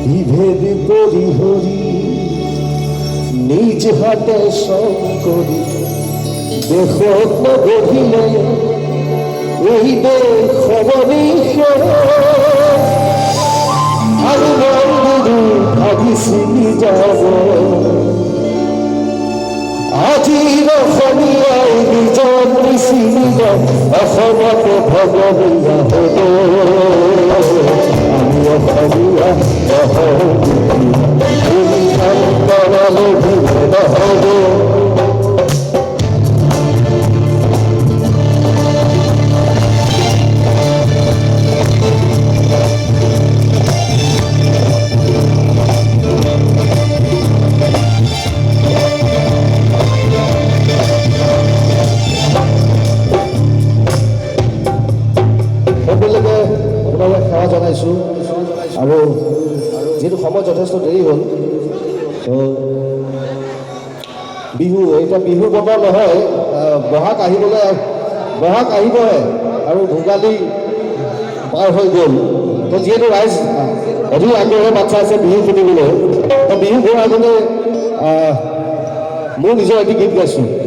বিভেদ কৰি হৰি নিজ হাতে সব কৰি দেশত গঢ়িলে এই দেশবনি আৰু মন্দিৰো ভাগি চিনি যাব আজিৰ অসমীয়াই নিজৰ নিচিনিব অসমত ভগৱীয়া হ'ব আমি অসমীয়া নহ'ব সেৱা জনাইছোঁ আৰু যিহেতু সময় যথেষ্ট দেৰি হ'ল তো বিহু এতিয়া বিহু বতৰ নহয় বহাগ আহিবহে আৰু ভোগালী পাৰ হৈ গ'ল তো যিহেতু ৰাইজ অধিক আগ্ৰহেৰে বাট চাই আছে বিহু শুনিবলৈ তো বিহু ঘূৰাৰ আগতে মোৰ নিজৰ এটি গীত গাইছোঁ